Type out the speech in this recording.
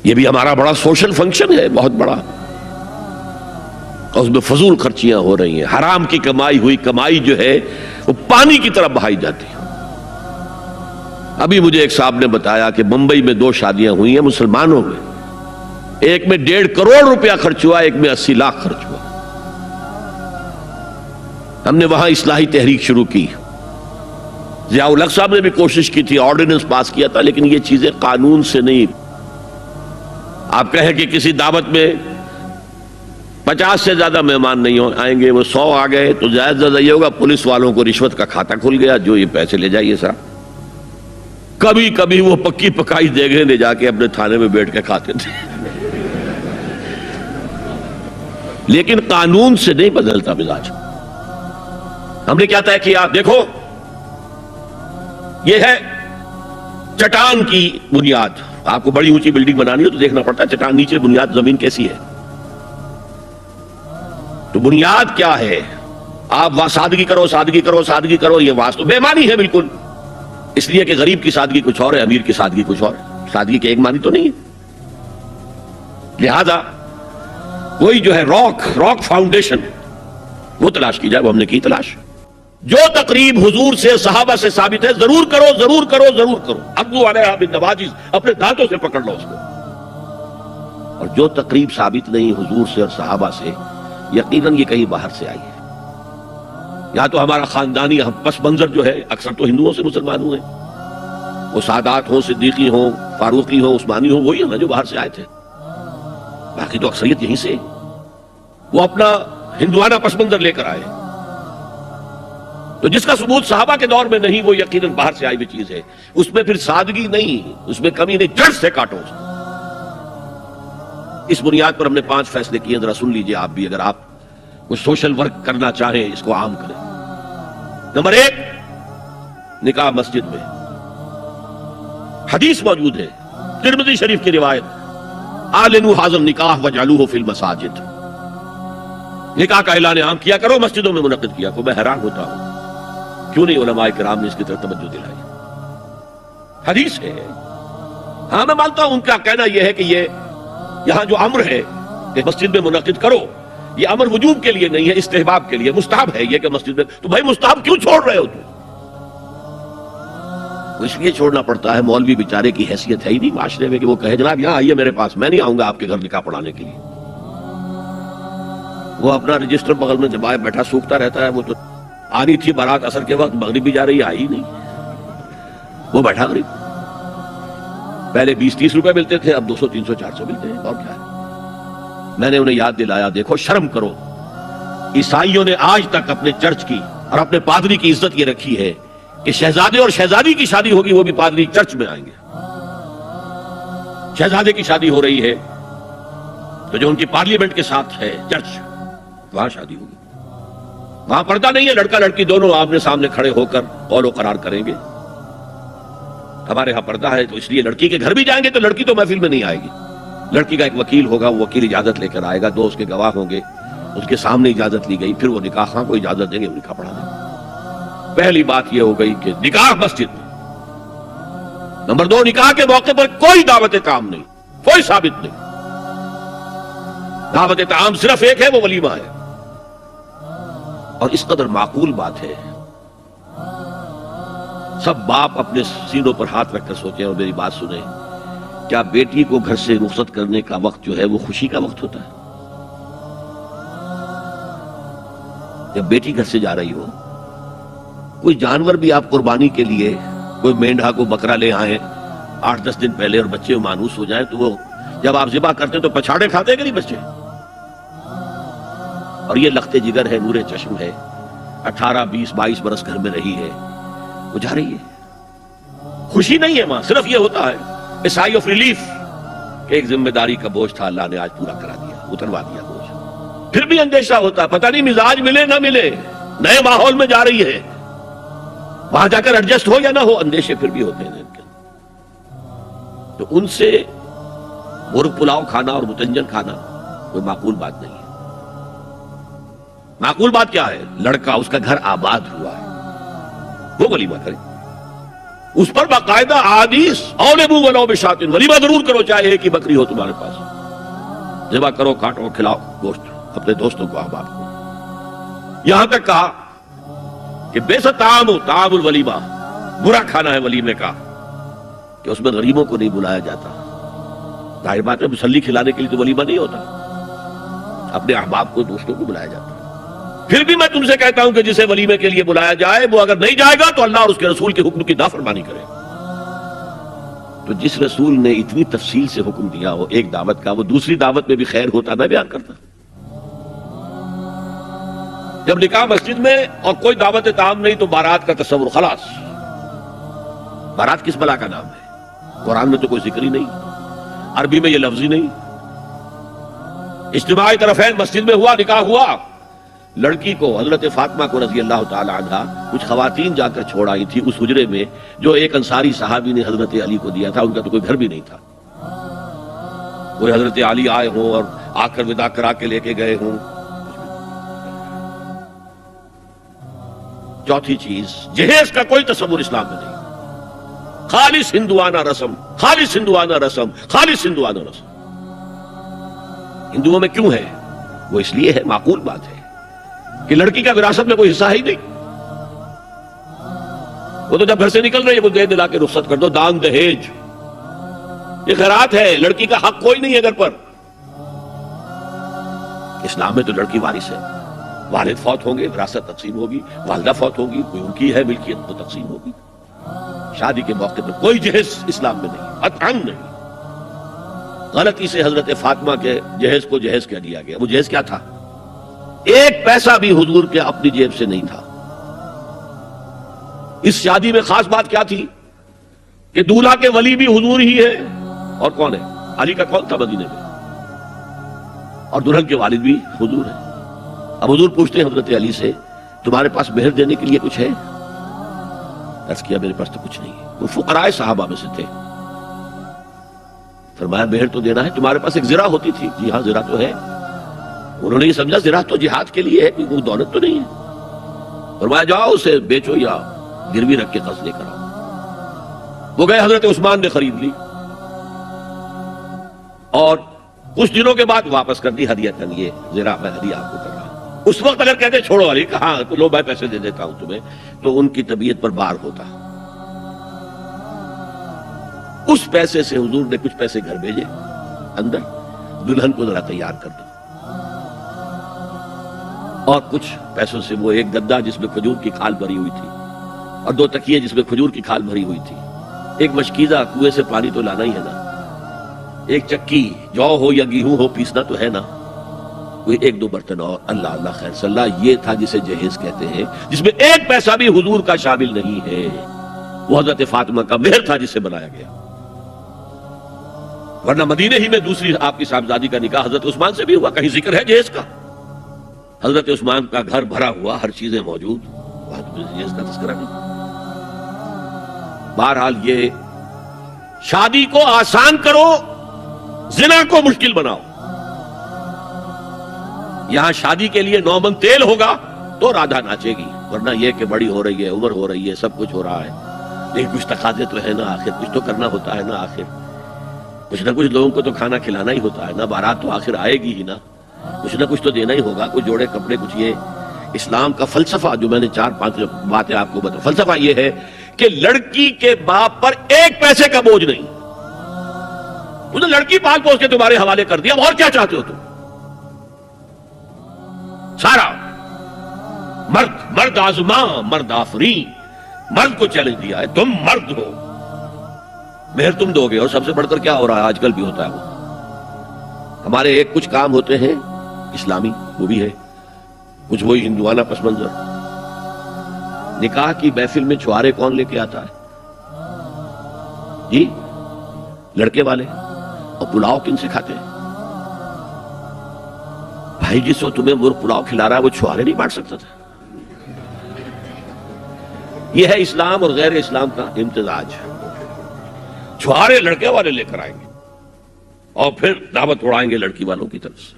یہ بھی ہمارا بڑا سوشل فنکشن ہے، بہت بڑا، اور اس میں فضول خرچیاں ہو رہی ہیں، حرام کی کمائی ہوئی کمائی جو ہے وہ پانی کی طرح بہائی جاتی ہے۔ ابھی مجھے ایک صاحب نے بتایا کہ ممبئی میں 2 شادیاں ہوئی ہیں مسلمانوں میں، ایک میں 1.5 کروڑ روپیہ خرچ ہوا، ایک میں 80 لاکھ خرچ ہوا۔ ہم نے وہاں اصلاحی تحریک شروع کی، ضیاء الحق صاحب نے بھی کوشش کی تھی، آرڈیننس پاس کیا تھا، لیکن یہ چیزیں قانون سے نہیں۔ آپ کہیں کہ کسی دعوت میں 50 سے زیادہ مہمان نہیں آئیں گے، وہ 100 آ گئے تو زیادہ زیادہ یہ ہوگا پولیس والوں کو رشوت کا کھاتا کھل گیا، جو یہ پیسے لے جائیے صاحب۔ کبھی کبھی وہ پکی پکائی دیگیں لے جا کے اپنے تھانے میں بیٹھ کے کھاتے تھے، لیکن قانون سے نہیں بدلتا مزاج۔ ہم نے کیا طے کیا؟ دیکھو یہ ہے چٹان کی بنیاد۔ آپ کو بڑی اونچی بلڈنگ بنانی ہو تو دیکھنا پڑتا ہے چٹان نیچے بنیاد زمین کیسی ہے۔ تو بنیاد کیا ہے؟ آپ سادگی کرو سادگی کرو سادگی کرو، یہ واسطہ بے معنی ہے بالکل، اس لیے کہ غریب کی سادگی کچھ اور ہے، امیر کی سادگی کچھ اور ہے، سادگی کے ایک معنی تو نہیں ہے۔ لہذا کوئی جو ہے راک فاؤنڈیشن وہ تلاش کی جائے، وہ ہم نے کی تلاش۔ جو تقریب حضور سے صحابہ سے ثابت ہے ضرور کرو ضرور کرو ضرور کرو، عضوا علیہا بالنواجذ، اپنے دانتوں سے پکڑ لو اس کو۔ اور جو تقریب ثابت نہیں حضور سے اور صحابہ سے، یقیناً یہ کہیں باہر سے آئی ہے۔ یا تو ہمارا خاندانی پس منظر جو ہے اکثر تو ہندوؤں سے مسلمان ہوئے، وہ سادات ہوں، صدیقی ہوں، فاروقی ہوں، عثمانی ہوں، وہی ہے نا جو باہر سے آئے تھے، باقی تو اکثریت یہیں سے، وہ اپنا ہندوانہ پس منظر لے کر آئے۔ تو جس کا ثبوت صحابہ کے دور میں نہیں، وہ یقیناً باہر سے آئی ہوئی چیز ہے، اس میں پھر سادگی نہیں، اس میں کمی نہیں، جڑ سے کاٹو اس کو۔ اس بنیاد پر ہم نے 5 فیصلے کیے، ذرا سن لیجئے آپ بھی، اگر آپ کوئی سوشل ورک کرنا چاہیں اس کو عام کریں۔ نمبر 1، نکاح مسجد میں۔ حدیث موجود ہے ترمذی شریف کی روایت، اعلنوا ھذا النکاح واجعلوہ فی المساجد، نکاح کا اعلان عام کیا کرو، مسجدوں میں منعقد کیا کرو۔ میں حیران ہوتا ہوں کیوں نہیں علماء کرام نے اس کی طرف توجہ دلائی؟ حدیث ہے۔ ہاں میں مانتا ہوں ان کا کہنا یہ ہے کہ یہ یہاں جو امر ہے کہ مسجد میں منعقد کرو، یہ امر وجوب کے لیے نہیں ہے، استحباب کے لیے، مستحب ہے یہ کہ مسجد میں۔ تو بھائی مستحب کیوں چھوڑ رہے ہو تم؟ اس لیے چھوڑنا پڑتا ہے، مولوی بیچارے کی حیثیت ہے ہی نہیں معاشرے میں کہ وہ کہے جناب یہاں آئیے میرے پاس، میں نہیں آؤں گا آپ کے گھر نکاح پڑھانے کے لیے۔ وہ اپنا رجسٹر بغل میں دبائے بیٹھا سوکھتا رہتا ہے۔ وہ تو آنی تھی بارات عصر کے وقت، مغرب بھی جا رہی ہے، آئی نہیں، وہ بیٹھا غریب۔ پہلے 20-30 روپے ملتے تھے، اب 200 300 400 ملتے ہیں، اور کیا ہے۔ میں نے انہیں یاد دلایا دیکھو شرم کرو، عیسائیوں نے آج تک اپنے چرچ کی اور اپنے پادری کی عزت یہ رکھی ہے کہ شہزادے اور شہزادی کی شادی ہوگی وہ بھی پادری چرچ میں آئیں گے۔ شہزادے کی شادی ہو رہی ہے تو جو ان کی پارلیمنٹ کے ساتھ ہے چرچ، وہاں شادی ہوگی، وہاں پردہ نہیں ہے، لڑکا لڑکی دونوں آمنے سامنے کھڑے ہو کر قول و قرار کریں گے۔ ہمارے ہاں پردہ ہے تو اس لیے لڑکی کے گھر بھی جائیں گے تو لڑکی تو محفل میں نہیں آئے گی، لڑکی کا ایک وکیل ہوگا، وہ وکیل اجازت لے کر آئے گا، 2 اس کے گواہ ہوں گے، اس کے سامنے اجازت لی گئی، پھر وہ نکاح خواہ کو اجازت دیں گے، وہ نکاح پڑھا دیں گے۔ پہلی بات یہ ہو گئی کہ نکاح مسجد میں۔ نمبر 2، نکاح کے موقع پر کوئی دعوت کام نہیں، کوئی ثابت نہیں، دعوت طعام صرف ایک ہے، وہ ولیمہ ہے۔ اور اس قدر معقول بات ہے، سب باپ اپنے سینوں پر ہاتھ رکھ کر سوچیں اور میری بات سنیں، کیا بیٹی کو گھر سے رخصت کرنے کا وقت جو ہے وہ خوشی کا وقت ہوتا ہے؟ جب بیٹی گھر سے جا رہی ہو، کوئی جانور بھی آپ قربانی کے لیے، کوئی مینڈھا کو بکرا لے آئیں 8-10 دن پہلے اور بچے مانوس ہو جائیں تو وہ جب آپ ذبح کرتے تو پچھاڑے کھاتے ہیں کہ نہیں بچے؟ اور یہ لخت جگر ہے، نور چشم ہے، 18 20 22 برس گھر میں رہی ہے، وہ جا رہی ہے، خوشی نہیں ہے ماں، صرف یہ ہوتا ہے سائی آف ریلیف کہ ایک ذمہ داری کا بوجھ تھا، اللہ نے آج پورا کرا دیا، اتروا دیا بوجھ۔ پھر بھی اندیشہ ہوتا ہے، پتہ نہیں مزاج ملے نہ ملے، نئے ماحول میں جا رہی ہے، وہاں جا کر ایڈجسٹ ہو یا نہ ہو، اندیشے پھر بھی ہوتے ہیں۔ تو ان سے مرغ پلاؤ کھانا اور متنجن کھانا کوئی معقول بات نہیں ہے۔ معقول بات کیا ہے؟ لڑکا، اس کا گھر آباد ہوا ہے، وہ ولیمہ کرے، اس پر باقاعدہ احادیث اولبو ولو بشاتن، ولیمہ ضرور کرو چاہے ایک ہی بکری ہو تمہارے پاس، ذبح کرو، کاٹو، کھلاؤ گوشت اپنے دوستوں کو، احباب کو۔ یہاں تک کہا کہ بیسا طعام الولیمہ، برا کھانا ہے ولیمے کا کہ اس میں غریبوں کو نہیں بلایا جاتا۔ ظاہر بات ہے مسلی کھلانے کے لیے تو ولیمہ نہیں ہوتا، اپنے احباب کو، دوستوں کو بلایا جاتا ہے۔ پھر بھی میں تم سے کہتا ہوں کہ جسے ولیمے کے لیے بلایا جائے وہ اگر نہیں جائے گا تو اللہ اور اس کے رسول کے حکم کی نافرمانی کرے۔ تو جس رسول نے اتنی تفصیل سے حکم دیا ہو ایک دعوت کا، وہ دوسری دعوت میں بھی خیر ہوتا نہ بیان کرتا؟ جب نکاح مسجد میں اور کوئی دعوت طعام نہیں تو بارات کا تصور، خلاص۔ بارات کس بلا کا نام ہے؟ قرآن میں تو کوئی ذکر ہی نہیں، عربی میں یہ لفظ ہی نہیں۔ اجتماعی طرفین مسجد میں ہوا، نکاح ہوا، لڑکی کو حضرت فاطمہ کو رضی اللہ تعالی عنہا کچھ خواتین جا کر چھوڑ آئی تھی اس حجرے میں جو ایک انصاری صحابی نے حضرت علی کو دیا تھا۔ ان کا تو کوئی گھر بھی نہیں تھا، کوئی حضرت علی آئے ہوں اور آ کر وداع کرا کے لے کے گئے ہوں۔ چوتھی چیز، جہیز کا کوئی تصور اسلام میں نہیں، خالص ہندوانہ رسم، خالص ہندوانہ رسم، خالص ہندوانہ رسم۔ ہندوؤں میں کیوں ہے؟ وہ اس لیے ہے، معقول بات ہے کہ لڑکی کا وراثت میں کوئی حصہ ہی نہیں، وہ تو جب گھر سے نکل رہی ہے وہ دے دلا کے رخصت کر دو، دان دہیج، یہ خیرات ہے، لڑکی کا حق کوئی نہیں ہے گھر پر۔ اسلام میں تو لڑکی وارث ہے، والد فوت ہوں گے وراثت تقسیم ہوگی، والدہ فوت ہوگی کوئی ان کی ہے ملکیت تو تقسیم ہوگی۔ شادی کے موقع پر کوئی جہیز اسلام میں نہیں، قطعاً نہیں۔ غلطی سے حضرت فاطمہ کے جہیز کو جہیز کہہ دیا گیا، وہ جہیز کیا تھا؟ ایک پیسہ بھی حضور کے اپنی جیب سے نہیں تھا۔ اس شادی میں خاص بات کیا تھی کہ دولہا کے ولی بھی حضور ہی ہے، اور کون ہے؟ علی کا کون تھا مدینے میں، اور دلہن کے والد بھی حضور ہے۔ اب حضور پوچھتے ہیں حضرت علی سے تمہارے پاس مہر دینے کے لیے کچھ ہے؟ عرض کیا میرے پاس تو کچھ نہیں ہے۔ وہ فقراء صحابہ میں سے تھے، فرمایا مہر تو دینا ہے، تمہارے پاس ایک زرہ ہوتی تھی؟ جی ہاں زرہ تو ہے۔ انہوں نے یہ سمجھا زرہ تو جہاد کے لیے ہے، کوئی دولت تو نہیں ہے۔ فرمایا جاؤ اسے بیچو یا گروی رکھ کے قرض لے کر آؤ۔ وہ گئے، حضرت عثمان نے خرید لی اور کچھ دنوں کے بعد واپس کر دی ہدیۃً، یہ زرہ میں ہدیہ آپ کو کر رہا ہوں۔ اس وقت اگر کہتے چھوڑو علی، کہاں لو میں پیسے دے دیتا ہوں تمہیں، تو ان کی طبیعت پر بار ہوتا۔ اس پیسے سے حضور نے کچھ پیسے گھر بھیجے اندر، دلہن کو ذرا تیار کر دو، اور کچھ پیسوں سے وہ ایک گدا جس میں کھجور کی کھال بھری ہوئی تھی اور 2 تکیے جس میں کھجور کی کھال بھری ہوئی تھی، ایک مشکیزہ، کنویں سے پانی تو لانا ہی ہے نا، ایک چکی، جو ہو یا گیہوں ہو پیسنا تو ہے نا، کوئی 1-2 برتن اور، اللہ اللہ خیر صلی اللہ، یہ تھا جسے جہیز کہتے ہیں، جس میں ایک پیسہ بھی حضور کا شامل نہیں ہے۔ وہ حضرت فاطمہ کا مہر تھا جسے بنایا گیا، ورنہ مدینے ہی میں دوسری آپ کی صاحبزادی کا نکاح حضرت عثمان سے بھی ہوا، کہیں ذکر ہے جہیز کا؟ حضرت عثمان کا گھر بھرا ہوا، ہر چیزیں موجود، وہاں تو جہیز کا تذکرہ نہیں۔ بہرحال یہ شادی کو آسان کرو، زنا کو مشکل بناؤ۔ یہاں شادی کے لیے 9 من تیل ہوگا تو رادھا ناچے گی، ورنہ یہ کہ بڑی ہو رہی ہے، عمر ہو رہی ہے، سب کچھ ہو رہا ہے، لیکن کچھ تقاضے تو ہے نا، آخر کچھ تو کرنا ہوتا ہے نا، آخر کچھ نہ کچھ لوگوں کو تو کھانا کھلانا ہی ہوتا ہے نا، بارات تو آخر آئے گی ہی نا، کچھ نہ کچھ تو دینا ہی ہوگا، کچھ جوڑے کپڑے، کچھ۔ یہ اسلام کا فلسفہ جو میں نے 4-5 باتیں آپ کو بتا، فلسفہ یہ ہے کہ لڑکی کے باپ پر ایک پیسے کا بوجھ نہیں، انہوں نے لڑکی پال پوس کے تمہارے حوالے کر دیا، اور کیا چاہتے ہو تم؟ سارا مرد آزماں، مرد آفرین، مرد کو چیلنج دیا ہے، تم مرد ہو، مہر تم دو گے، اور سب سے بڑھ کر کیا ہو رہا ہے آج کل بھی ہوتا ہے، وہ ہمارے ایک کچھ کام ہوتے ہیں اسلامی، وہ بھی ہے، کچھ وہی ہندوانہ پس منظر۔ نکاح کی محفل میں چھوارے کون لے کے آتا ہے؟ جی لڑکے والے، اور پلاؤ کن سے کھاتے ہیں؟ بھائی جس وقت تمہیں وہ پلاؤ کھلا رہا ہے وہ چھوارے نہیں بانٹ سکتا تھا؟ یہ ہے اسلام اور غیر اسلام کا امتزاج۔ چھوارے لڑکے والے لے کر آئیں گے اور پھر دعوت اڑائیں گے لڑکی والوں کی طرف سے۔